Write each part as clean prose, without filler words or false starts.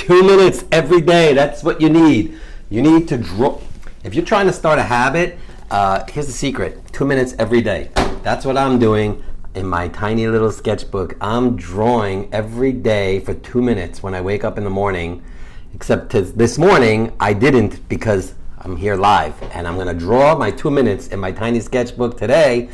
2 minutes every day. That's what you need. You need to draw. If you're trying to start a habit, here's the secret. 2 minutes every day. That's what I'm doing in my tiny little sketchbook. I'm drawing every day for 2 minutes when I wake up in the morning. Except this morning, I didn't because I'm here live. And I'm going to draw my 2 minutes in my tiny sketchbook today.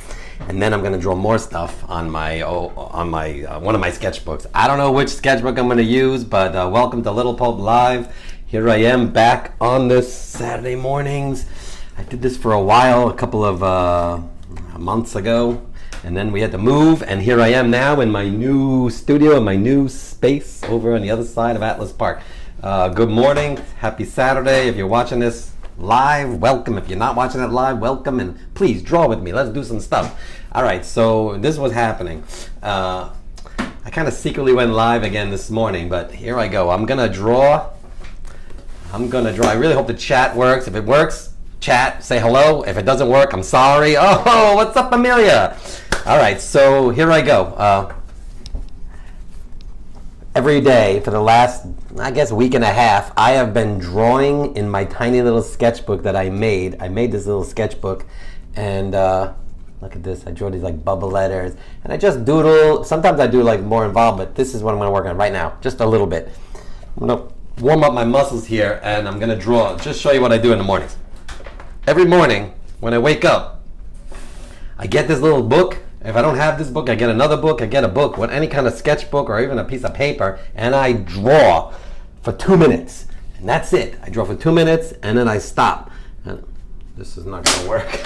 And then I'm going to draw more stuff on my one of my sketchbooks. I don't know which sketchbook I'm going to use, but welcome to Little Pulp Live. Here I am back on this Saturday mornings. I did this for a while, a couple of months ago, and then we had to move, and here I am now in my new studio, in my new space over on the other side of Atlas Park. Good morning, happy Saturday. If you're watching this live, welcome. If you're not watching it live, welcome, and please draw with me. Let's do some stuff. All right, so this was happening. I kind of secretly went live again this morning, but here I go. I'm gonna draw. I really hope the chat works. If it works, chat, say hello. If it doesn't work, I'm sorry. Oh, what's up, Amelia? All right, so here I go. Every day for the last, I guess, week and a half, I have been drawing in my tiny little sketchbook that I made. I made this little sketchbook, and look at this. I draw these like bubble letters, and I just doodle. Sometimes I do like more involved, but this is what I'm going to work on right now, just a little bit. I'm going to warm up my muscles here, and I'm going to draw. Just show you what I do in the mornings. Every morning when I wake up, I get this little book. If I don't have this book, I get another book. I get a book with any kind of sketchbook or even a piece of paper, and I draw for 2 minutes. And that's it. I draw for 2 minutes, and then I stop. And this is not going to work.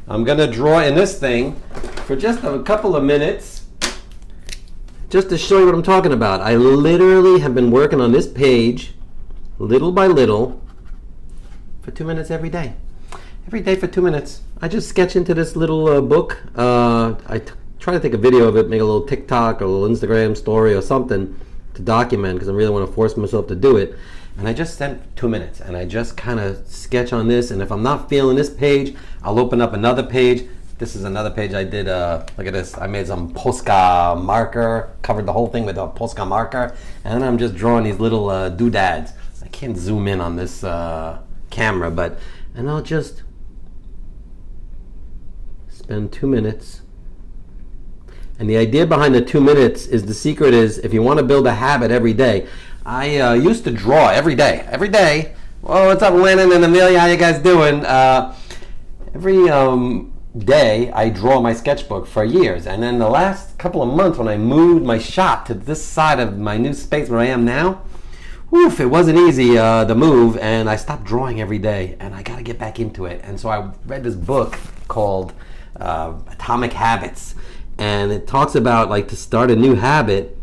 I'm going to draw in this thing for just a couple of minutes, just to show you what I'm talking about. I literally have been working on this page, little by little, for 2 minutes every day. Every day for 2 minutes. I just sketch into this little book. Try to take a video of it, make a little TikTok or a little Instagram story or something to document, because I really want to force myself to do it. And I just spent 2 minutes, and I just kind of sketch on this. And if I'm not feeling this page, I'll open up another page. This is another page I did. Look at this. I made some Posca marker, covered the whole thing with a Posca marker, and then I'm just drawing these little doodads. I can't zoom in on this camera, and I'll just spend 2 minutes. And the idea behind the 2 minutes is, the secret is, if you want to build a habit every day. I used to draw every day. Every day. Well, what's up, Lennon and Amelia? How you guys doing? Every day I draw my sketchbook for years. And then the last couple of months, when I moved my shop to this side of my new space where I am now, oof, it wasn't easy to move, and I stopped drawing every day, and I got to get back into it. And so I read this book called Atomic Habits, and it talks about, like, to start a new habit,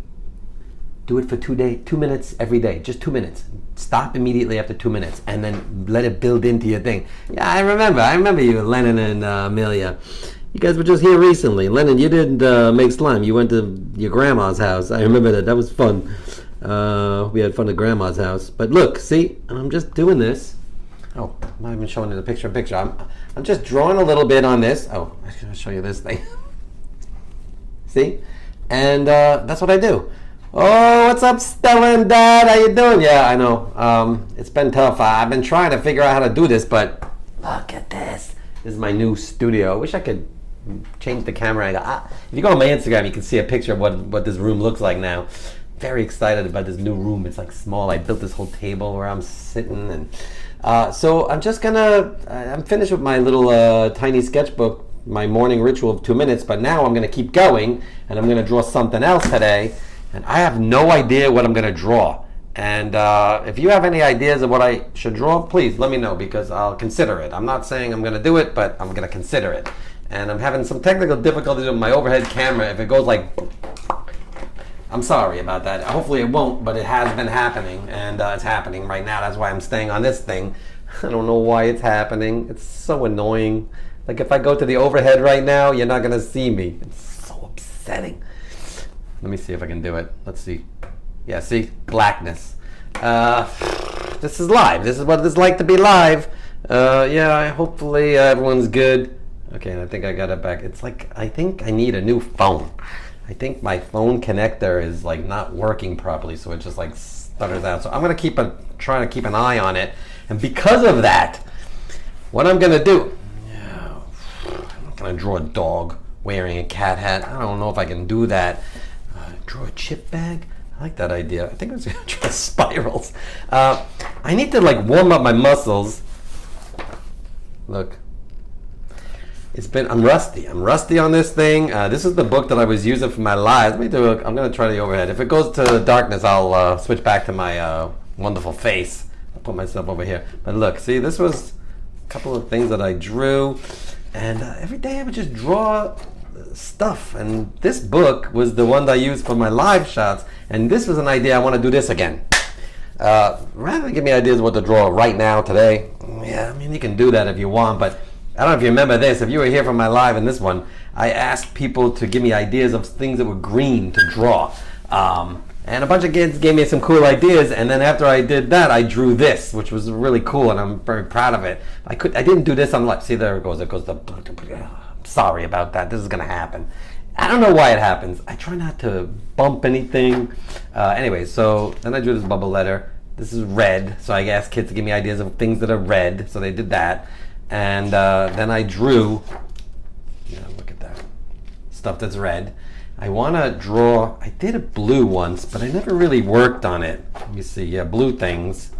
do it for 2 minutes every day, just 2 minutes. Stop immediately after 2 minutes, and then let it build into your thing. Yeah, I remember you, Lennon and Amelia. You guys were just here recently. Lennon, you didn't make slime. You went to your grandma's house. I remember that. That was fun. We had fun at grandma's house. But look, see, I'm just doing this. Oh, I'm not even showing you the picture. I'm just drawing a little bit on this. Oh, I'm going to show you this thing. See? And that's what I do. Oh, what's up, Stella and Dad? How you doing? Yeah, I know. It's been tough. I've been trying to figure out how to do this, but look at this. This is my new studio. I wish I could change the camera angle. If you go on my Instagram, you can see a picture of what this room looks like now. Very excited about this new room. It's like small. I built this whole table where I'm sitting, and so I'm just I'm finished with my little tiny sketchbook, my morning ritual of 2 minutes, but now I'm gonna keep going, and I'm gonna draw something else today, and I have no idea what I'm gonna draw. And if you have any ideas of what I should draw, please let me know, because I'll consider it. I'm not saying I'm gonna do it, but I'm gonna consider it. And I'm having some technical difficulties with my overhead camera. If it goes like, I'm sorry about that. Hopefully it won't, but it has been happening, and it's happening right now. That's why I'm staying on this thing. I don't know why it's happening. It's so annoying. Like, if I go to the overhead right now, you're not gonna see me. It's so upsetting. Let me see if I can do it. Let's see. Yeah, see? Blackness. This is live. This is what it's like to be live. Yeah, hopefully everyone's good. Okay, and I think I got it back. It's like, I think I need a new phone. I think my phone connector is like not working properly, so it just like stutters out. So I'm going to trying to keep an eye on it. And because of that, what I'm going to do, I'm not going to draw a dog wearing a cat hat. I don't know if I can do that. Draw a chip bag. I like that idea. I think I was going to try spirals. I need to like warm up my muscles. Look. I'm rusty. I'm rusty on this thing. This is the book that I was using for my live. I'm going to try the overhead. If it goes to darkness, I'll switch back to my wonderful face. I'll put myself over here. But look, see, this was a couple of things that I drew. And every day I would just draw stuff. And this book was the one that I used for my live shots. And this was an idea. I want to do this again. Rather than give me ideas of what to draw right now, today. Yeah, I mean, you can do that if you want, but I don't know if you remember this. If you were here for my live in this one, I asked people to give me ideas of things that were green to draw. And a bunch of kids gave me some cool ideas, and then after I did that, I drew this, which was really cool, and I'm very proud of it. I didn't do this on live. See, there it goes. Sorry about that. This is going to happen. I don't know why it happens. I try not to bump anything. Anyway, so then I drew this bubble letter. This is red, so I asked kids to give me ideas of things that are red, so they did that. And then I drew, look at that, stuff that's red. I want to draw, I did a blue once, but I never really worked on it. Let me see, blue things.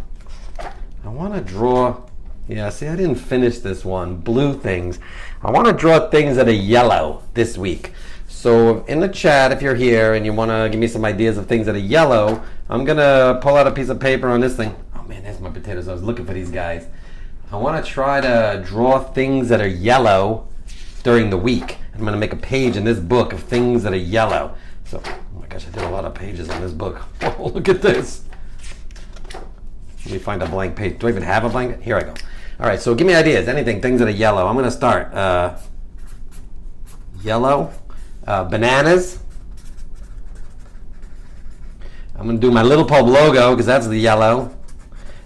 I want to draw, see, I didn't finish this one, blue things. I want to draw things that are yellow this week. So in the chat, if you're here and you want to give me some ideas of things that are yellow, I'm going to pull out a piece of paper on this thing. Oh man, there's my potatoes. I was looking for these guys. I want to try to draw things that are yellow during the week. I'm going to make a page in this book of things that are yellow. So, oh my gosh, I did a lot of pages in this book. Oh, look at this. Let me find a blank page. Do I even have a blank? Here I go. All right, so give me ideas. Anything, things that are yellow. I'm going to start. Yellow. Bananas. I'm going to do my Little Pulp logo because that's the yellow.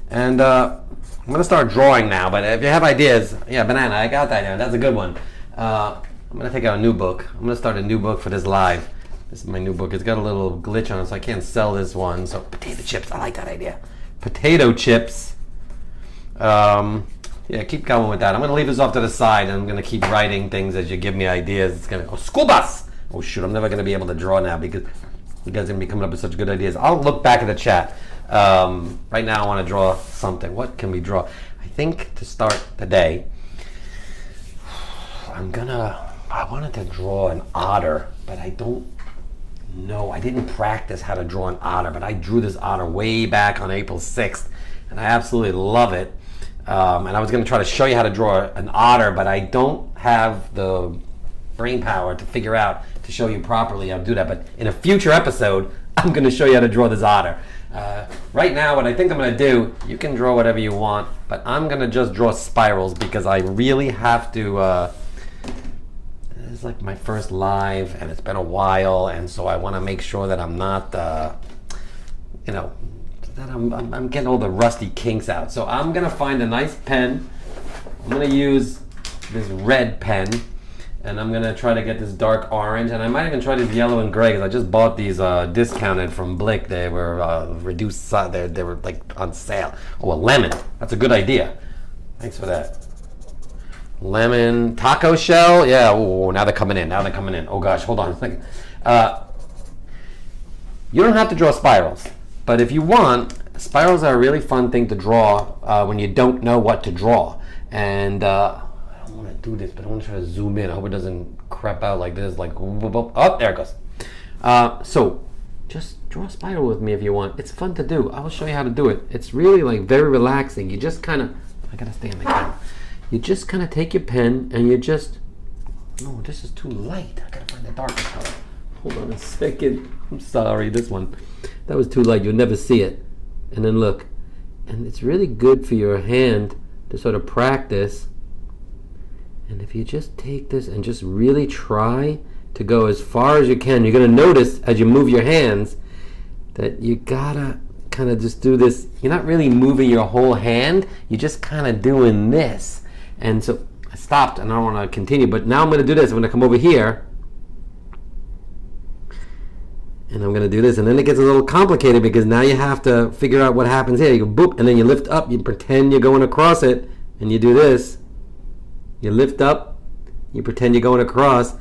And I'm going to start drawing now, but if you have ideas, banana, I got that. That's a good one. I'm going to take out a new book. I'm going to start a new book for this live. This is my new book. It's got a little glitch on it, so I can't sell this one. So potato chips, I like that idea. Potato chips. Keep going with that. I'm going to leave this off to the side, and I'm going to keep writing things as you give me ideas. It's going to go, school bus! Oh shoot, I'm never going to be able to draw now because you guys are going to be coming up with such good ideas. I'll look back at the chat. Right now I want to draw something. What can we draw? I think to start the day, I wanted to draw an otter, but I don't know. I didn't practice how to draw an otter, but I drew this otter way back on April 6th, and I absolutely love it. And I was going to try to show you how to draw an otter, but I don't have the brain power to figure out to show you properly how to do that. But in a future episode, I'm going to show you how to draw this otter. Right now, what I think I'm going to do, you can draw whatever you want, but I'm going to just draw spirals because I really have to, this is like my first live and it's been a while, and so I want to make sure that I'm not, that I'm getting all the rusty kinks out. So I'm going to find a nice pen. I'm going to use this red pen. And I'm going to try to get this dark orange. And I might even try this yellow and gray because I just bought these discounted from Blick. They were reduced, they were like on sale. Oh, a lemon. That's a good idea. Thanks for that. Lemon, taco shell. Yeah, oh, now they're coming in. Oh gosh, hold on a second. You don't have to draw spirals. But if you want, spirals are a really fun thing to draw when you don't know what to draw. And I want to do this, but I want to try to zoom in. I hope it doesn't crap out like this. Like, oh, there it goes. So just draw a spiral with me if you want. It's fun to do. I will show you how to do it. It's really like very relaxing. You just kind of, I gotta stay on the camera. You just kind of take your pen and you just, no, this is too light. I gotta find the darker color. Hold on a second. I'm sorry, this one. That was too light. You'll never see it. And then look. And it's really good for your hand to sort of practice. And if you just take this and just really try to go as far as you can, you're going to notice as you move your hands that you gotta kind of just do this. You're not really moving your whole hand. You're just kind of doing this. And so I stopped and I don't want to continue, but now I'm going to do this. I'm going to come over here And I'm going to do this. And then it gets a little complicated because now you have to figure out what happens here. You go boop, and then you lift up. You pretend you're going across it, and you do this. You lift up. You pretend you're going across.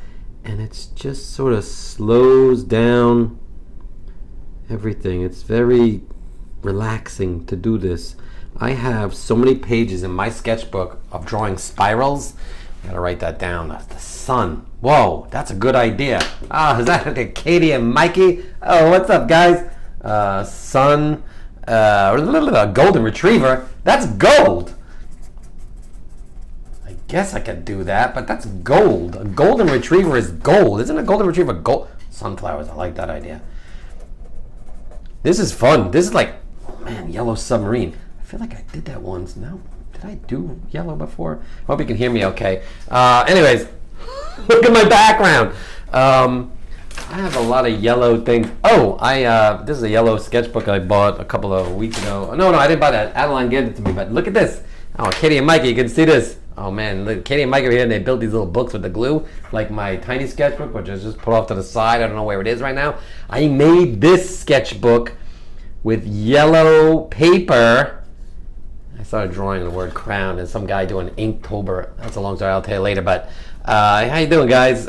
And it's just sort of slows down everything. It's very relaxing to do this. I have so many pages in my sketchbook of drawing spirals. I gotta write that down. That's the sun. Whoa, that's a good idea. Ah, is that Katie and Mikey? Oh, what's up, guys? Sun, a golden retriever. That's gold. I guess I could do that, but that's gold. A golden retriever is gold. Isn't a golden retriever gold? Sunflowers, I like that idea. This is fun. This is like, oh man, yellow submarine. I feel like I did that once. No. Did I do yellow before? I hope you can hear me okay. Anyways, look at my background. I have a lot of yellow things. Oh, this is a yellow sketchbook I bought a couple of weeks ago. No, I didn't buy that. Adeline gave it to me, but look at this. Oh, Katie and Mikey, you can see this. Oh man, look, Katie and Mikey are here, and they built these little books with the glue, like my tiny sketchbook, which is just put off to the side. I don't know where it is right now. I made this sketchbook with yellow paper. I started drawing the word crown and some guy doing Inktober. That's a long story, I'll tell you later. But how you doing, guys?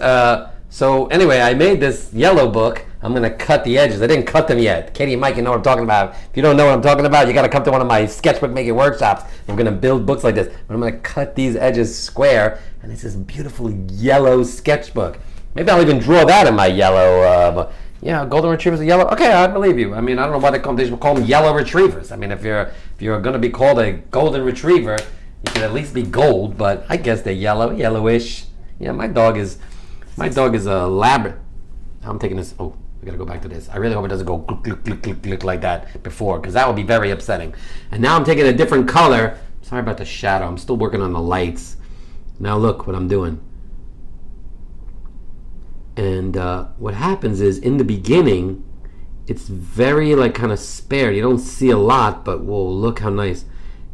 So anyway, I made this yellow book. I'm going to cut the edges. I didn't cut them yet. Katie and Mike, you know what I'm talking about. If you don't know what I'm talking about, you got to come to one of my sketchbook making workshops. I'm going to build books like this. But I'm going to cut these edges square, and it's this beautiful yellow sketchbook. Maybe I'll even draw that in my yellow. Yeah, golden retrievers are yellow. Okay, I believe you. I mean, I don't know why they call them yellow retrievers. I mean, if you're going to be called a golden retriever, you should at least be gold. But I guess they're yellowish. Yeah, my dog is a lab. I'm taking this. Oh, we gotta go back to this. I really hope it doesn't go click, click, click, click, click like that before, because that would be very upsetting. And now I'm taking a different color. Sorry about the shadow. I'm still working on the lights. Now look what I'm doing. And what happens is, in the beginning, it's very like kind of spared. You don't see a lot, but whoa, look how nice.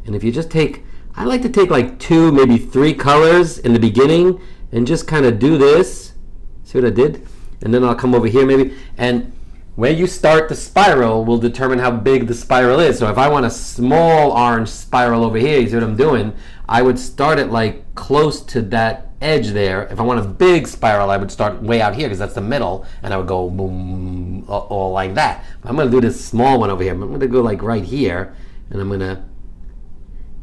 And if you just take, I like to take like 2, maybe 3 colors in the beginning and just kind of do this. See what I did? And then I'll come over here maybe. And where you start the spiral will determine how big the spiral is. So if I want a small orange spiral over here, you see what I'm doing? I would start it like close to that edge there. If I want a big spiral, I would start way out here because that's the middle, and I would go boom, all like that. I'm going to do this small one over here. I'm going to go like right here, and I'm going to,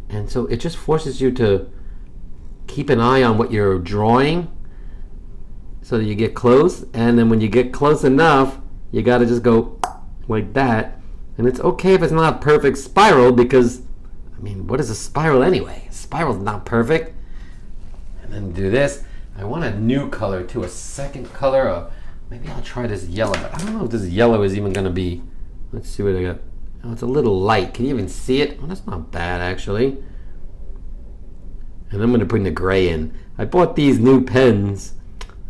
and so it just forces you to keep an eye on what you're drawing so that you get close, and then when you get close enough, you got to just go like that. And it's okay if it's not a perfect spiral, because I mean, what is a spiral anyway? A spiral's not perfect. And then do this. I want a new color too, a second color. Or maybe I'll try this yellow, but I don't know if this yellow is even going to be. Let's see what I got. Oh, it's a little light. Can you even see it? Oh, that's not bad actually. And I'm going to bring the gray in. I bought these new pens.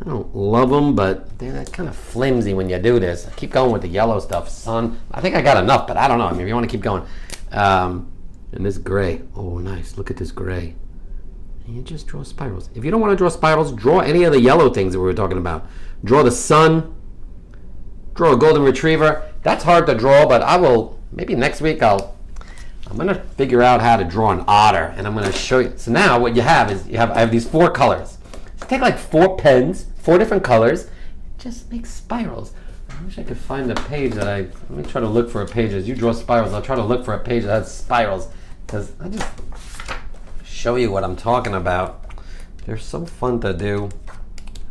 I don't love them, but they're kind of flimsy when you do this. I keep going with the yellow stuff. Sun. I think I got enough, but I don't know. I mean, if you want to keep going. And this gray. Oh, nice. Look at this gray. And you just draw spirals. If you don't want to draw spirals, draw any of the yellow things that we were talking about. Draw the sun. Draw a golden retriever. That's hard to draw, but I will. Maybe next week I'm going to figure out how to draw an otter, and I'm going to show you. So now what you have is I have these 4 colors. So take like 4 pens, 4 different colors, just make spirals. I wish I could find a page that let me try to look for a page. As you draw spirals, I'll try to look for a page that has spirals, because I just show you what I'm talking about. They're so fun to do,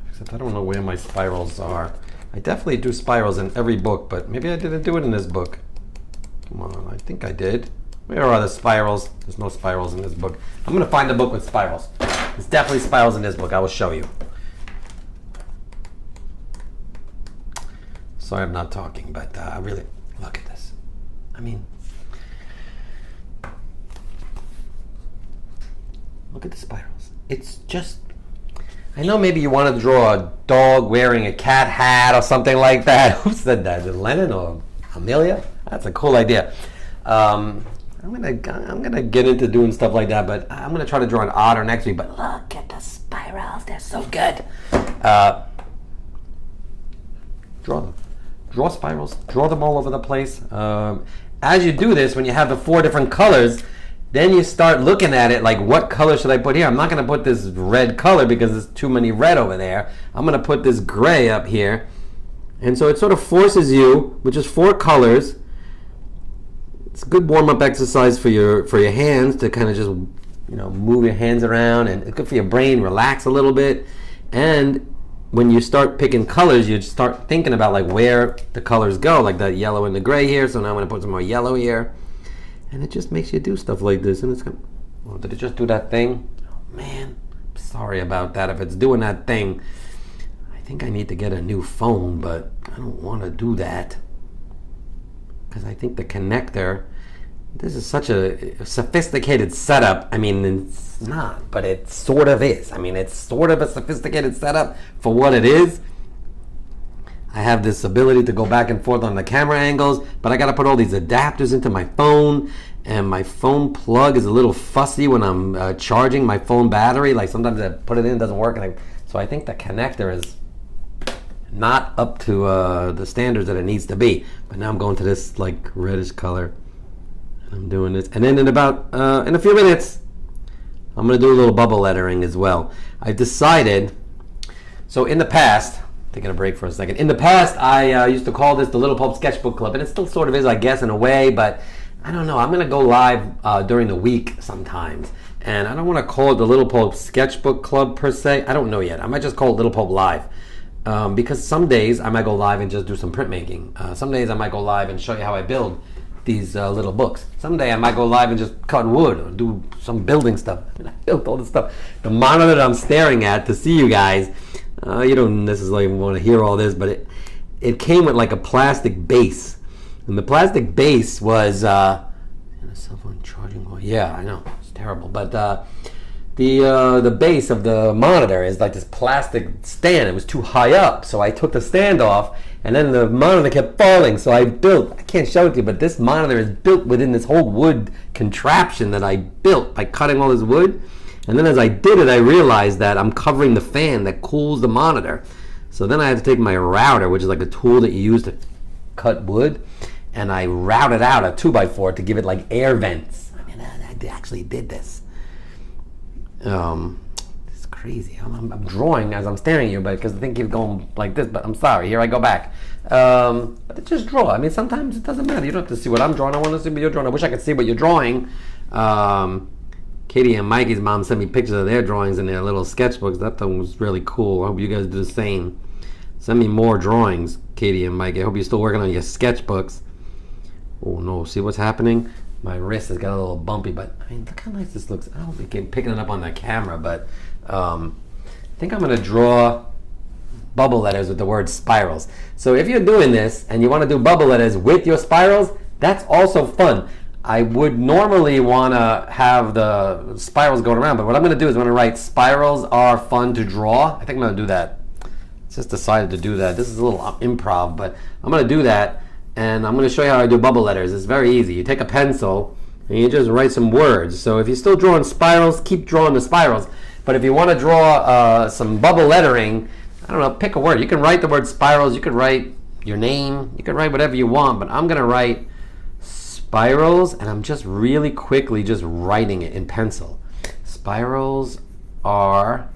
except I don't know where my spirals are. I definitely do spirals in every book, but maybe I didn't do it in this book. Come on, I think I did. Where are the spirals? There's no spirals in this book. I'm going to find a book with spirals. There's definitely spirals in this book. I will show you. Sorry I'm not talking, but really, look at this. I mean, look at the spirals. It's just, I know maybe you want to draw a dog wearing a cat hat or something like that. Who said that? Is it Lennon or Amelia? That's a cool idea. I'm gonna get into doing stuff like that, but I'm gonna try to draw an otter next week. But look at the spirals; they're so good. Draw them. draw spirals, draw them all over the place. As you do this, when you have the 4 different colors, then you start looking at it like, what color should I put here? I'm not going to put this red color because there's too many red over there. I'm going to put this gray up here. And so it sort of forces you, which is 4 colors. It's a good warm-up exercise for your hands to kind of just, move your hands around, and it's good for your brain, relax a little bit. And when you start picking colors, you start thinking about like where the colors go, like that yellow and the gray here. So now I'm going to put some more yellow here. And it just makes you do stuff like this. And it's kind of, well, did it just do that thing? Oh man, sorry about that. If it's doing that thing, I think I need to get a new phone, but I don't want to do that. Because I think the connector, this is such a sophisticated setup. I mean, it's not, but it sort of is. I mean, it's sort of a sophisticated setup for what it is. I have this ability to go back and forth on the camera angles, but I got to put all these adapters into my phone, and my phone plug is a little fussy when I'm charging my phone battery. Like sometimes I put it in, it doesn't work, and so I think the connector is not up to the standards that it needs to be. But now I'm going to this like reddish color, and I'm doing this, and then in a few minutes I'm going to do a little bubble lettering as well. I decided, so in the past, taking a break for a second. In the past, I used to call this the Little Pulp Sketchbook Club, and it still sort of is, I guess, in a way, but I don't know. I'm going to go live during the week sometimes, and I don't want to call it the Little Pulp Sketchbook Club per se. I don't know yet. I might just call it Little Pulp Live, because some days I might go live and just do some printmaking. Some days I might go live and show you how I build these little books. Someday I might go live and just cut wood or do some building stuff. I mean, I built all this stuff. The monitor that I'm staring at to see you guys, you don't necessarily want to hear all this, but it came with like a plastic base, and the plastic base was cell phone charging. Yeah, I know, it's terrible, but the base of the monitor is like this plastic stand. It was too high up, so I took the stand off, and then the monitor kept falling. So I can't show it to you, but this monitor is built within this whole wood contraption that I built by cutting all this wood. And then as I did it, I realized that I'm covering the fan that cools the monitor. So then I had to take my router, which is like a tool that you use to cut wood, and I routed out a 2x4 to give it like air vents. I mean, I actually did this. It's crazy. I'm drawing as I'm staring at you, but because the thing keeps going like this, but I'm sorry. Here I go back. But just draw. I mean, sometimes it doesn't matter. You don't have to see what I'm drawing. I want to see what you're drawing. I wish I could see what you're drawing. Katie and Mikey's mom sent me pictures of their drawings in their little sketchbooks. That thing was really cool. I hope you guys do the same. Send me more drawings, Katie and Mikey. I hope you're still working on your sketchbooks. Oh no, see what's happening? My wrist has got a little bumpy, but I mean, look how nice this looks. I don't think I'm picking it up on the camera, but I think I'm going to draw bubble letters with the word spirals. So if you're doing this and you want to do bubble letters with your spirals, that's also fun. I would normally want to have the spirals going around, but what I'm going to do is I'm going to write spirals are fun to draw. I think I'm going to do that. Just decided to do that. This is a little improv, but I'm going to do that, and I'm going to show you how I do bubble letters. It's very easy. You take a pencil and you just write some words. So if you're still drawing spirals, keep drawing the spirals. But if you want to draw some bubble lettering, I don't know, pick a word. You can write the word spirals. You could write your name. You can write whatever you want, but I'm going to write spirals, and I'm just really quickly just writing it in pencil. Spirals are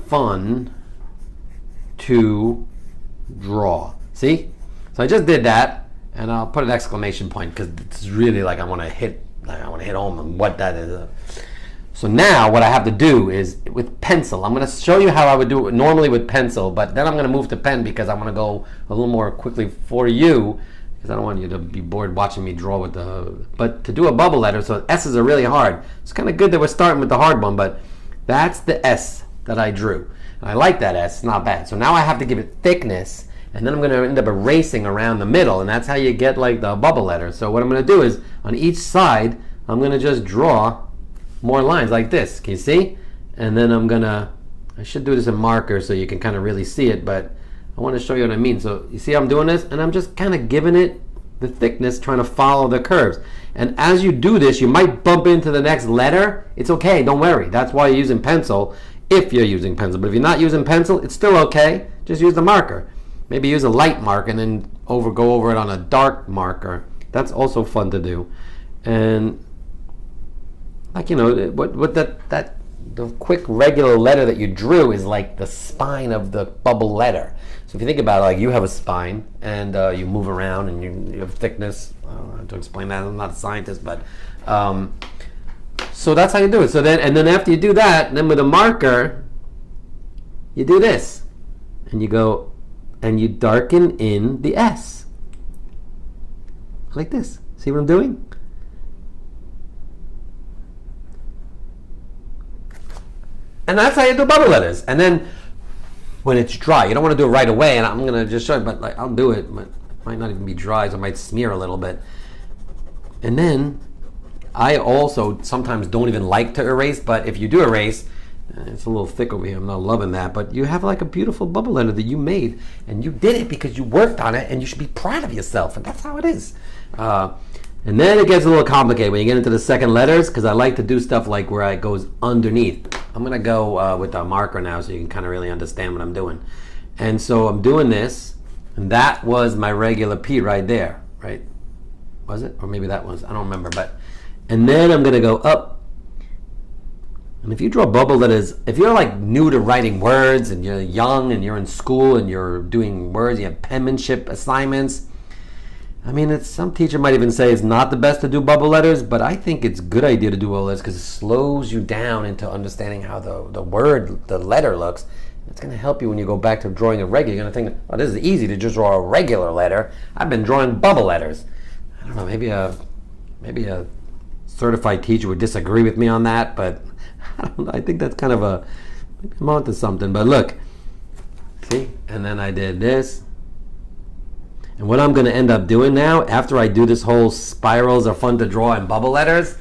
fun to draw. See? So I just did that, and I'll put an exclamation point because it's really like I want to hit home on what that is. So now what I have to do is with pencil. I'm going to show you how I would do it normally with pencil, but then I'm going to move to pen because I want to go a little more quickly for you, because I don't want you to be bored watching me draw with but to do a bubble letter, so S's are really hard. It's kind of good that we're starting with the hard one, but that's the S that I drew. And I like that S, it's not bad. So now I have to give it thickness, and then I'm going to end up erasing around the middle, and that's how you get like the bubble letter. So what I'm going to do is on each side, I'm going to just draw more lines like this. Can you see? And then I should do this in marker so you can kind of really see it, but I want to show you what I mean. So you see I'm doing this, and I'm just kind of giving it the thickness, trying to follow the curves. And as you do this, you might bump into the next letter. It's okay, don't worry. That's why you're using pencil, if you're using pencil. But if you're not using pencil, it's still okay. Just use the marker. maybe use a light mark and then go over it on a dark marker. That's also fun to do. And like, you know, what that the quick regular letter that you drew is like the spine of the bubble letter. So if you think about it, like you have a spine and you move around and you have thickness. I don't know how to explain that. I'm not a scientist, but so that's how you do it. So then after you do that, then with a marker, you do this, and you go and you darken in the S like this. See what I'm doing? And that's how you do bubble letters. And then when it's dry, you don't want to do it right away. And I'm going to just show you, but like I'll do it. But it might not even be dry, so it might smear a little bit. And then I also sometimes don't even like to erase. But if you do erase, it's a little thick over here. I'm not loving that. But you have like a beautiful bubble letter that you made. And you did it because you worked on it. And you should be proud of yourself. And that's how it is. And then it gets a little complicated when you get into the second letters, because I like to do stuff like where it goes underneath. I'm going to go with a marker now so you can kind of really understand what I'm doing. And so I'm doing this, and that was my regular P right there, right? Was it? Or maybe that was. I don't remember. And then I'm going to go up. And if you draw bubble letters, if you're like new to writing words and you're young and you're in school and you're doing words, you have penmanship assignments, I mean, some teacher might even say it's not the best to do bubble letters, but I think it's a good idea to do bubble letters because it slows you down into understanding how the letter looks. It's going to help you when you go back to drawing a regular. You're going to think, oh, this is easy to just draw a regular letter. I've been drawing bubble letters. I don't know, maybe a certified teacher would disagree with me on that, but I don't know. I think that's kind of maybe I'm onto something. But look, see? And then I did this. And what I'm going to end up doing now, after I do this whole spirals are fun to draw and bubble letters,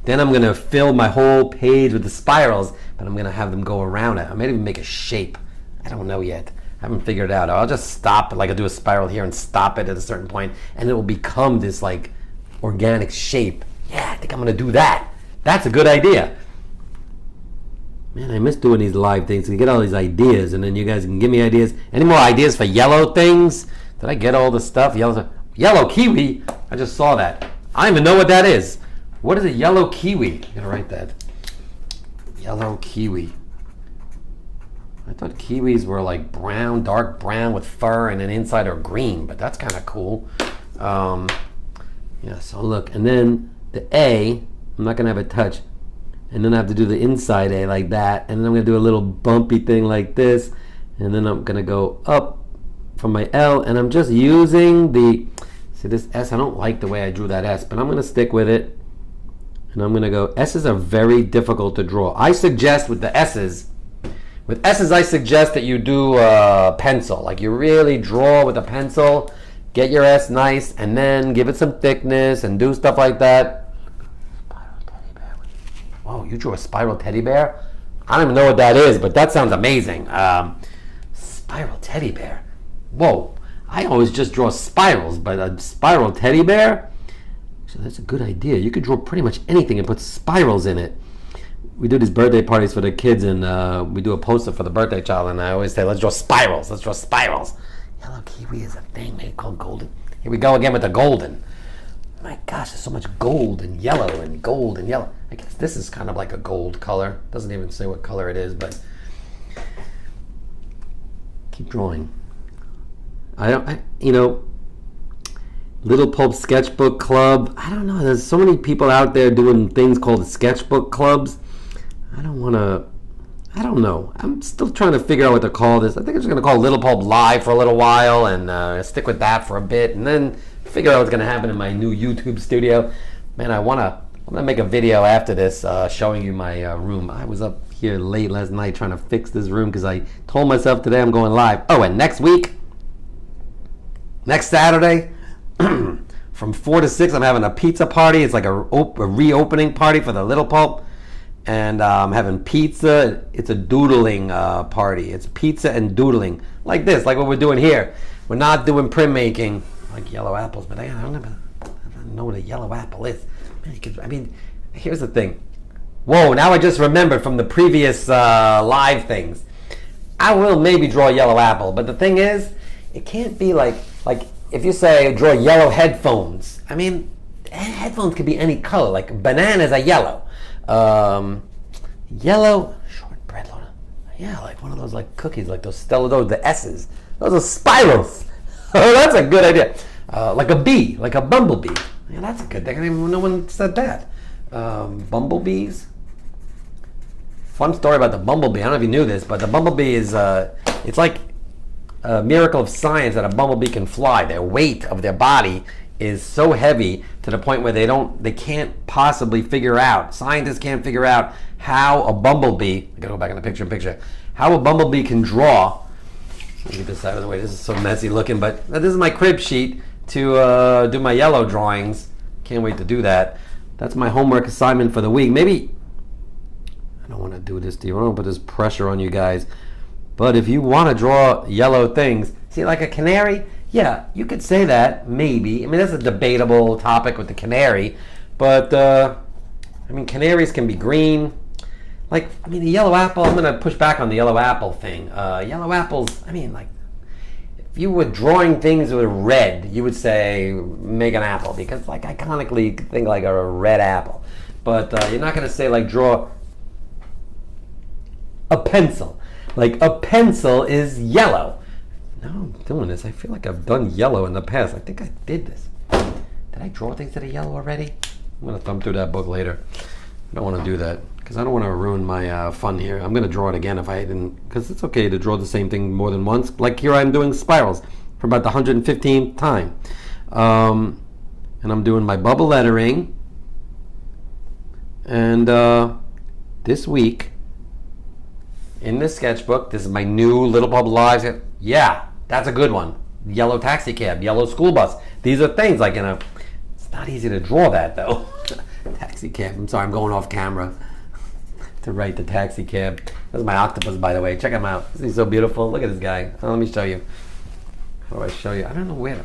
then I'm going to fill my whole page with the spirals, but I'm going to have them go around it. I might even make a shape. I don't know yet. I haven't figured it out. I'll just stop, like I'll do a spiral here and stop it at a certain point, and it will become this like organic shape. Yeah, I think I'm going to do that. That's a good idea. Man, I miss doing these live things. You get all these ideas, and then you guys can give me ideas. Any more ideas for yellow things? Did I get all the stuff? Yellow kiwi? I just saw that. I don't even know what that is. What is a yellow kiwi? I'm going to write that. Yellow kiwi. I thought kiwis were like brown, dark brown with fur and then inside are green, but that's kind of cool. Yeah, so look. And then the A, I'm not going to have a touch. And then I have to do the inside A like that. And then I'm going to do a little bumpy thing like this. And then I'm going to go up from my L, and I'm just using see this S, I don't like the way I drew that S, but I'm going to stick with it, and I'm going to go, S's are very difficult to draw. I suggest with S's, I suggest that you do pencil, like you really draw with a pencil, get your S nice, and then give it some thickness, and do stuff like that. Spiral teddy bear. Whoa, you drew a spiral teddy bear? I don't even know what that is, but that sounds amazing. Spiral teddy bear. Whoa, I always just draw spirals, but a spiral teddy bear? So that's a good idea. You could draw pretty much anything and put spirals in it. We do these birthday parties for the kids, and we do a poster for the birthday child, and I always say, let's draw spirals, let's draw spirals. Yellow kiwi is a thing, maybe called golden. Here we go again with the golden. My gosh, there's so much gold and yellow and gold and yellow. I guess this is kind of like a gold color. Doesn't even say what color it is, but keep drawing. Little Pulp Sketchbook Club. I don't know. There's so many people out there doing things called sketchbook clubs. I don't know. I'm still trying to figure out what to call this. I think I'm just going to call Little Pulp Live for a little while and stick with that for a bit, and then figure out what's going to happen in my new YouTube studio. Man, I'm going to make a video after this showing you my room. I was up here late last night trying to fix this room because I told myself today I'm going live. Oh, and next Saturday, from 4 to 6, I'm having a pizza party. It's like a reopening party for the Little Pulp. And I'm having pizza. It's a doodling party. It's pizza and doodling. Like this, like what we're doing here. We're not doing printmaking like yellow apples, but I don't know what a yellow apple is. Man, here's the thing. Whoa, now I just remembered from the previous live things. I will maybe draw a yellow apple, but the thing is, it can't be like if you say draw yellow headphones. I mean, headphones could be any color. Like bananas are yellow. Yellow shortbread. Yeah, like one of those like cookies, like those Stella, those the S's. Those are spirals. Oh, that's a good idea. Like a bee, like a bumblebee. Yeah, that's a good thing. I didn't even know one said that. Bumblebees. Fun story about the bumblebee. I don't know if you knew this, but the bumblebee is it's like a miracle of science that a bumblebee can fly. Their weight of their body is so heavy to the point where they can't possibly figure out. Scientists can't figure out how a bumblebee. I gotta go back in the picture. How a bumblebee can draw. Let me get this out of the way. This is so messy looking, but this is my crib sheet to do my yellow drawings. Can't wait to do that. That's my homework assignment for the week. Maybe I don't want to do this to you. I don't want to put this pressure on you guys. But if you want to draw yellow things, see, like a canary, yeah, you could say that, maybe. I mean, that's a debatable topic with the canary. But, I mean, canaries can be green. Like, I mean, the yellow apple, I'm going to push back on the yellow apple thing. Yellow apples, I mean, like, if you were drawing things with red, you would say make an apple. Because, like, iconically, you could think like a red apple. But you're not going to say, like, draw a pencil. Like, a pencil is yellow. Now I'm doing this. I feel like I've done yellow in the past. I think I did this. Did I draw things that are yellow already? I'm going to thumb through that book later. I don't want to do that because I don't want to ruin my fun here. I'm going to draw it again if I didn't, because it's okay to draw the same thing more than once. Like here I'm doing spirals for about the 115th time. And I'm doing my bubble lettering. And this week, in this sketchbook, this is my new Little Pub Lives. Yeah, that's a good one. Yellow taxi cab, yellow school bus. These are things like it's not easy to draw that though. Taxi cab. I'm sorry, I'm going off camera to write the taxi cab. This is my octopus, by the way. Check him out. He's so beautiful. Look at this guy. Let me show you. How do I show you? I don't know where.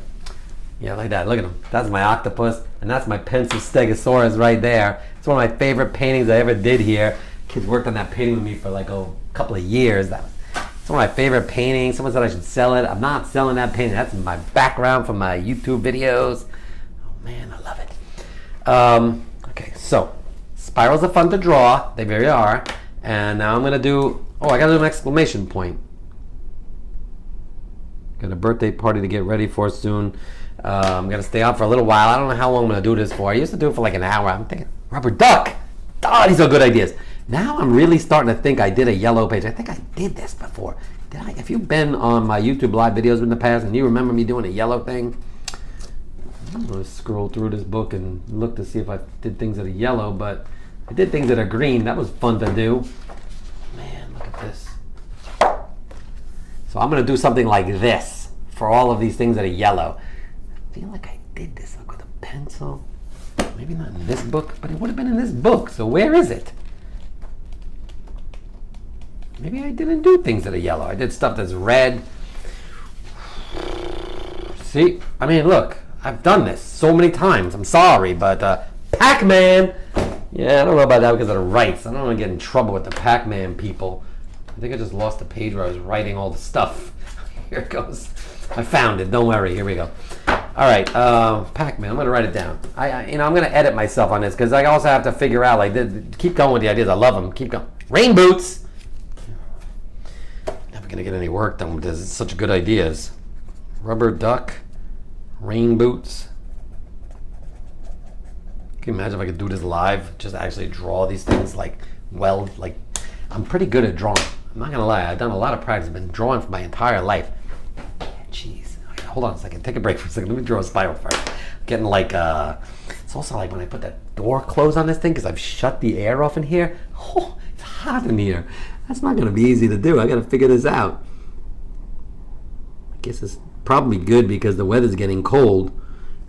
Yeah, like that. Look at him. That's my octopus, and that's my pencil stegosaurus right there. It's one of my favorite paintings I ever did here. Kids worked on that painting with me for like a couple of years. It's one of my favorite paintings. Someone said I should sell it. I'm not selling that painting. That's my background from my YouTube videos. Oh man, I love it. Okay, so spirals are fun to draw. They very are. And now I'm gonna do. Oh, I gotta do an exclamation point. Got a birthday party to get ready for soon. I'm gonna stay out for a little while. I don't know how long I'm gonna do this for. I used to do it for like an hour. I'm thinking rubber duck. Oh, these are good ideas. Now I'm really starting to think I did a yellow page. I think I did this before. Did I? If you've been on my YouTube live videos in the past and you remember me doing a yellow thing, I'm going to scroll through this book and look to see if I did things that are yellow, but I did things that are green. That was fun to do. Man, look at this. So I'm going to do something like this for all of these things that are yellow. I feel like I did this like with a pencil. Maybe not in this book, but it would have been in this book. So where is it? Maybe I didn't do things that are yellow. I did stuff that's red. See? I mean, look. I've done this so many times. I'm sorry, but Pac-Man. Yeah, I don't know about that because of the rights. I don't want to get in trouble with the Pac-Man people. I think I just lost the page where I was writing all the stuff. Here it goes. I found it. Don't worry. Here we go. All right, Pac-Man. I'm going to write it down. I'm going to edit myself on this because I also have to figure out, like, keep going with the ideas. I love them. Keep going. Rain boots. Never going to get any work done with this. It's such good ideas. Rubber duck. Rain boots. Can you imagine if I could do this live? Just actually draw these things like I'm pretty good at drawing. I'm not gonna lie, I've done a lot of practice. I've been drawing for my entire life. Jeez. Okay, hold on a second. Take a break for a second. Let me draw a spiral first. I'm getting like it's also like when I put that door close on this thing because I've shut the air off in here. Oh, it's hot in here. That's not gonna be easy to do. I gotta figure this out. I guess it's probably good because the weather's getting cold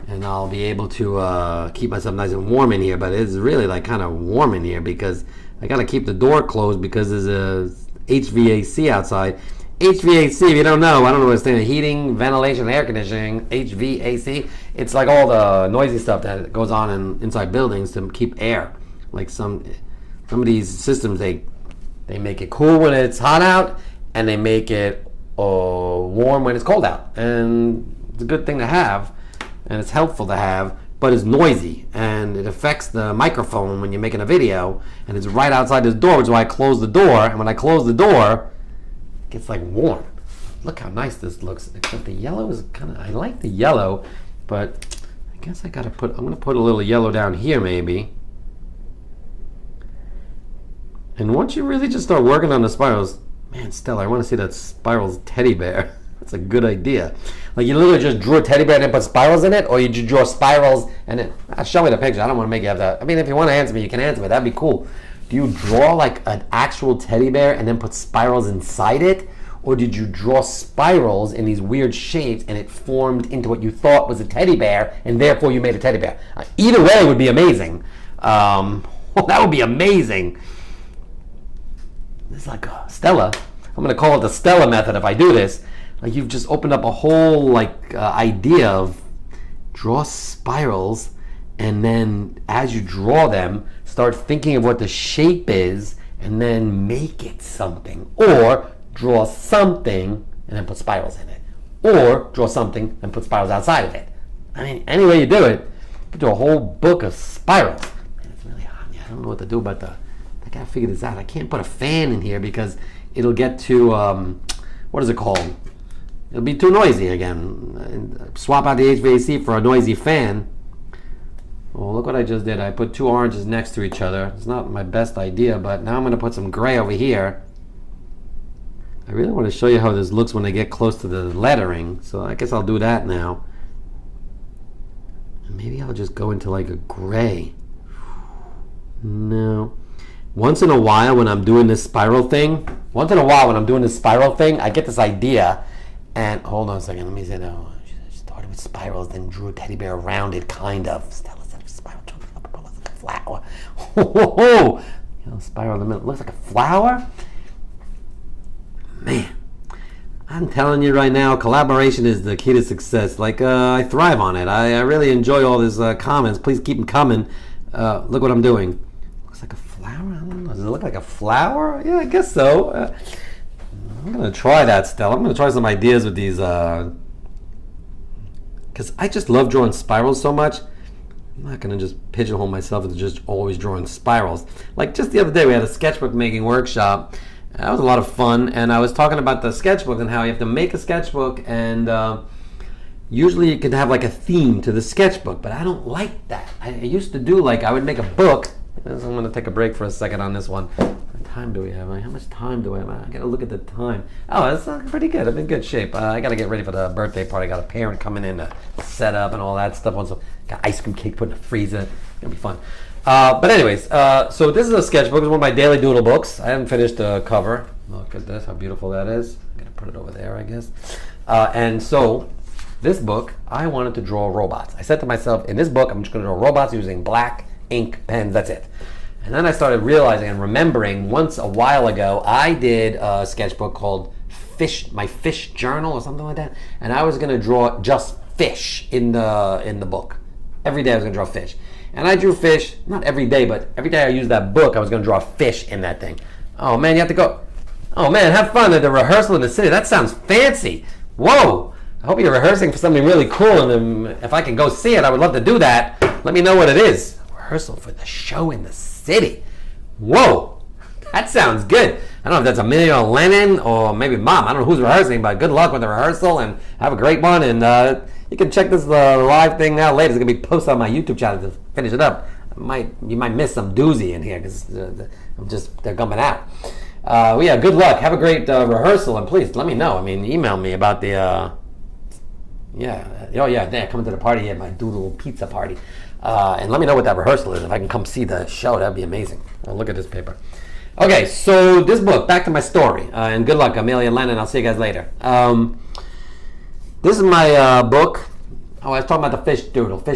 and I'll be able to keep myself nice and warm in here, but it's really like kind of warm in here because I gotta keep the door closed because there's a HVAC outside. HVAC, if you don't know, I don't know what it's saying, heating, ventilation, air conditioning, HVAC. It's like all the noisy stuff that goes on inside buildings to keep air. Like some of these systems, they make it cool when it's hot out and they make it warm when it's cold out. And it's a good thing to have, and it's helpful to have, but it's noisy, and it affects the microphone when you're making a video, and it's right outside this door, which is why I close the door, and when I close the door, it gets like warm. Look how nice this looks, except the yellow is kind of, I like the yellow, but I guess I'm going to put a little yellow down here maybe. And once you really just start working on the spirals, man, Stella, I want to see that spirals teddy bear. That's a good idea. Like, you literally just drew a teddy bear and then put spirals in it, or you just draw spirals and then show me the picture. I don't want to make you have that. I mean, if you want to answer me, you can answer me. That'd be cool. Do you draw like an actual teddy bear and then put spirals inside it, or did you draw spirals in these weird shapes and it formed into what you thought was a teddy bear and therefore you made a teddy bear? Either way would be amazing. That would be amazing. It's like Stella. I'm going to call it the Stella method if I do this. Like, you've just opened up a whole idea of draw spirals, and then as you draw them, start thinking of what the shape is, and then make it something. Or draw something and then put spirals in it. Or draw something and put spirals outside of it. I mean, any way you do it, you could do a whole book of spirals. Man, it's really hot. I don't know what to do about I gotta figure this out. I can't put a fan in here because it'll get too, what is it called? It'll be too noisy again. Swap out the HVAC for a noisy fan. Oh, look what I just did. I put two oranges next to each other. It's not my best idea, but now I'm going to put some gray over here. I really want to show you how this looks when I get close to the lettering, so I guess I'll do that now. And maybe I'll just go into like a gray. No. Once in a while when I'm doing this spiral thing, I get this idea. And hold on a second, let me say no. She started with spirals, then drew a teddy bear around it, kind of. Stella said a spiral, like a flower. Whoa! Spiral in the middle. Looks like a flower? Man, I'm telling you right now, collaboration is the key to success. Like, I thrive on it. I really enjoy all these comments. Please keep them coming. Look what I'm doing. Looks like a flower? I don't know. Does it look like a flower? Yeah, I guess so. I'm going to try that, Stella. I'm going to try some ideas with these, because I just love drawing spirals so much. I'm not going to just pigeonhole myself into just always drawing spirals. Like, just the other day, we had a sketchbook making workshop. That was a lot of fun, and I was talking about the sketchbook and how you have to make a sketchbook, and usually you can have like a theme to the sketchbook, but I don't like that. I used to do, like, I would make a book. I'm going to take a break for a second on this one. What time do we have? How much time do I have? I got to look at the time. Oh, that's pretty good. I'm in good shape. I got to get ready for the birthday party. I got a parent coming in to set up and all that stuff. Also, got ice cream cake put in the freezer. It's going to be fun. But anyways, so this is a sketchbook. It's one of my daily doodle books. I haven't finished the cover. Look at this, how beautiful that is. I'm going to put it over there, I guess. And so, this book, I wanted to draw robots. I said to myself, in this book, I'm just going to draw robots using black ink pens. That's it. And then I started realizing and remembering once a while ago, I did a sketchbook called my fish journal or something like that. And I was going to draw just fish in the book. Every day I was going to draw fish. And I drew fish, not every day, but every day I used that book, I was going to draw fish in that thing. Oh, man, you have to go. Oh, man, have fun at the rehearsal in the city. That sounds fancy. Whoa. I hope you're rehearsing for something really cool, and if I can go see it, I would love to do that. Let me know what it is. Rehearsal for the show in the city. Whoa. That sounds good. I don't know if that's Amelia or Lennon or maybe Mom. I don't know who's rehearsing, but good luck with the rehearsal, and have a great one. And you can check this live thing now later. It's going to be posted on my YouTube channel to finish it up. You might miss some doozy in here because they're coming out. Well, yeah, good luck. Have a great rehearsal, and please let me know. I mean, email me about the coming to the party at my doodle pizza party, and let me know what that rehearsal is. If I can come see the show, that'd be amazing. Well, look at this paper. Okay, so this book. Back to my story, and good luck, Amelia and Lennon. I'll see you guys later. This is my book. Oh, I was talking about the fish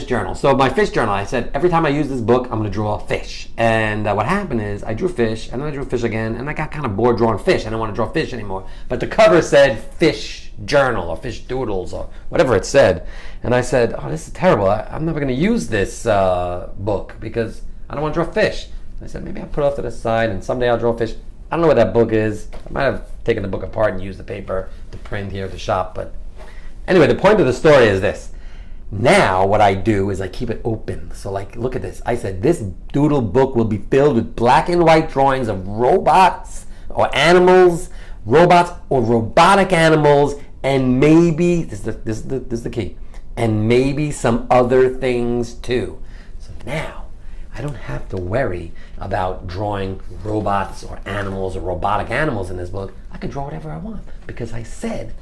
journal. So my fish journal, I said, every time I use this book, I'm going to draw a fish. And what happened is I drew fish, and then I drew fish again, and I got kind of bored drawing fish. I didn't want to draw fish anymore. But the cover said fish journal or fish doodles or whatever it said. And I said, oh, this is terrible. I'm never going to use this book because I don't want to draw fish. And I said, maybe I'll put it off to the side, and someday I'll draw fish. I don't know what that book is. I might have taken the book apart and used the paper to print here at the shop. But anyway, the point of the story is this. Now what I do is I keep it open. So like, look at this. I said this doodle book will be filled with black and white drawings of robots or animals, robots or robotic animals, and maybe, this is the key, and maybe some other things too. So now I don't have to worry about drawing robots or animals or robotic animals in this book. I can draw whatever I want because I said,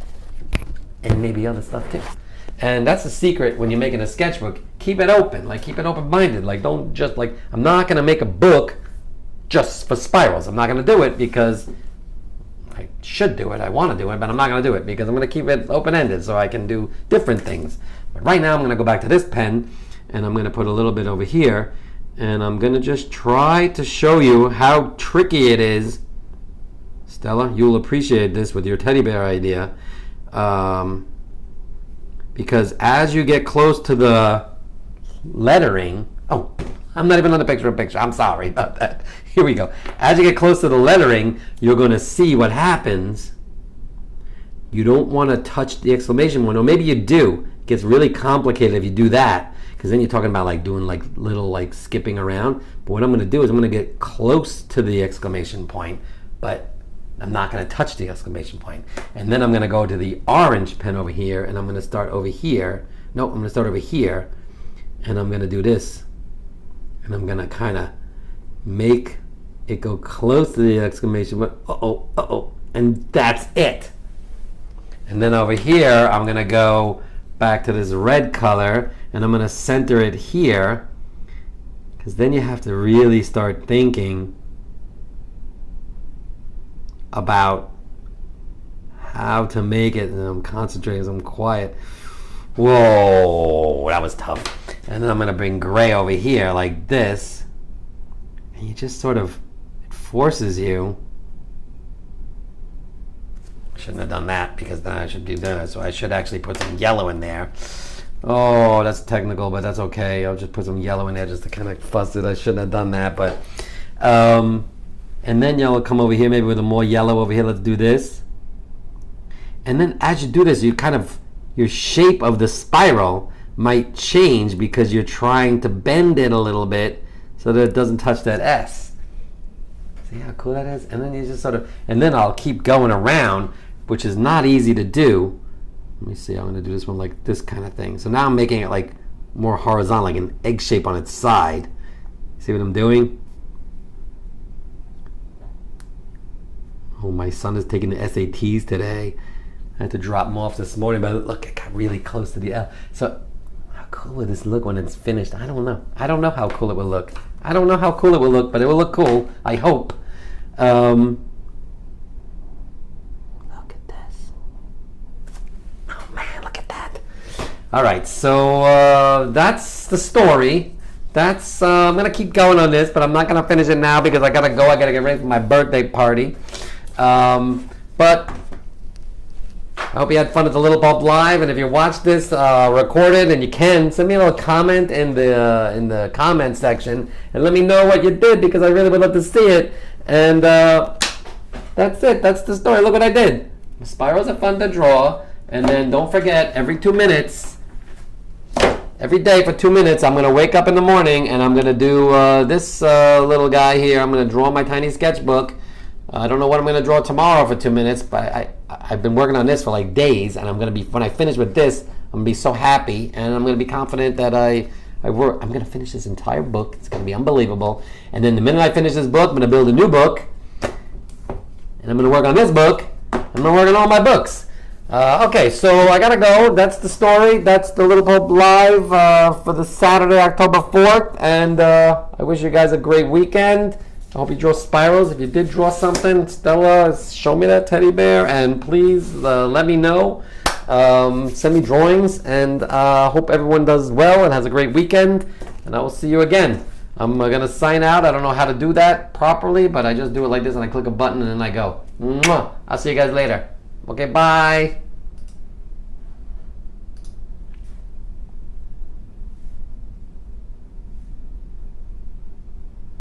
and maybe other stuff too. And that's the secret when you're making a sketchbook. Keep it open, like keep it open-minded. Like don't just like, I'm not gonna make a book just for spirals. I'm not gonna do it because I should do it, I wanna do it, but I'm not gonna do it because I'm gonna keep it open-ended so I can do different things. But right now I'm gonna go back to this pen and I'm gonna put a little bit over here and I'm gonna just try to show you how tricky it is. Stella, you'll appreciate this with your teddy bear idea. Because as you get close to the lettering, oh, I'm not even on the picture, I'm sorry about that. Here we go. As you get close to the lettering, you're going to see what happens. You don't want to touch the exclamation point, or maybe you do. It gets really complicated if you do that, because then you're talking about like doing like little like skipping around. But what I'm going to do is I'm going to get close to the exclamation point, but I'm not going to touch the exclamation point. And then I'm going to go to the orange pen over here, and I'm going to start over here. No, I'm going to start over here, and I'm going to do this. And I'm going to kind of make it go close to the exclamation point. Uh-oh, uh-oh. And that's it. And then over here, I'm going to go back to this red color, and I'm going to center it here, because then you have to really start thinking about how to make it. And I'm concentrating, so I'm quiet. Whoa, that was tough. And then I'm going to bring gray over here like this, and you just sort of, it forces you. Shouldn't have done that because then I should do that. So I should actually put some yellow in there. Oh, that's technical, but that's okay. I'll just put some yellow in there just to kind of fuss it. I shouldn't have done that, but and then you'll come over here maybe with a more yellow over here. Let's do this. And then as you do this, you kind of, your shape of the spiral might change because you're trying to bend it a little bit so that it doesn't touch that S. See how cool that is? And then you just sort of, and then I'll keep going around, which is not easy to do. Let me see, I'm gonna do this one like this kind of thing. So now I'm making it like more horizontal, like an egg shape on its side. See what I'm doing? Oh, my son is taking the SATs today. I had to drop him off this morning, but look, it got really close to the L. So how cool will this look when it's finished? I don't know. I don't know how cool it will look. I don't know how cool it will look, but it will look cool, I hope. Look at this. Oh man, look at that. All right, so that's the story. That's I'm gonna keep going on this, but I'm not gonna finish it now because I gotta go. I gotta get ready for my birthday party. But I hope you had fun at the Little Pulp Live, and if you watched this recorded, and you can, send me a little comment in the comment section, and let me know what you did because I really would love to see it. And that's it. That's the story. Look what I did. The spirals are fun to draw, and then don't forget every 2 minutes. Every day for 2 minutes, I'm going to wake up in the morning and I'm going to do this little guy here. I'm going to draw my tiny sketchbook. I don't know what I'm going to draw tomorrow for 2 minutes, but I've been working on this for like days, and I'm going to be, when I finish with this, I'm going to be so happy, and I'm going to be confident that I'm going to finish this entire book. It's going to be unbelievable. And then the minute I finish this book, I'm going to build a new book, and I'm going to work on this book. I'm going to work on all my books. Okay, so I gotta go. That's the story. That's the Little Pulp Live for the Saturday, October 4th. And I wish you guys a great weekend. I hope you draw spirals. If you did draw something, Stella, show me that teddy bear. And please let me know. Send me drawings. And hope everyone does well and has a great weekend. And I will see you again. I'm going to sign out. I don't know how to do that properly, but I just do it like this and I click a button and then I go. Mwah! I'll see you guys later. Okay, bye.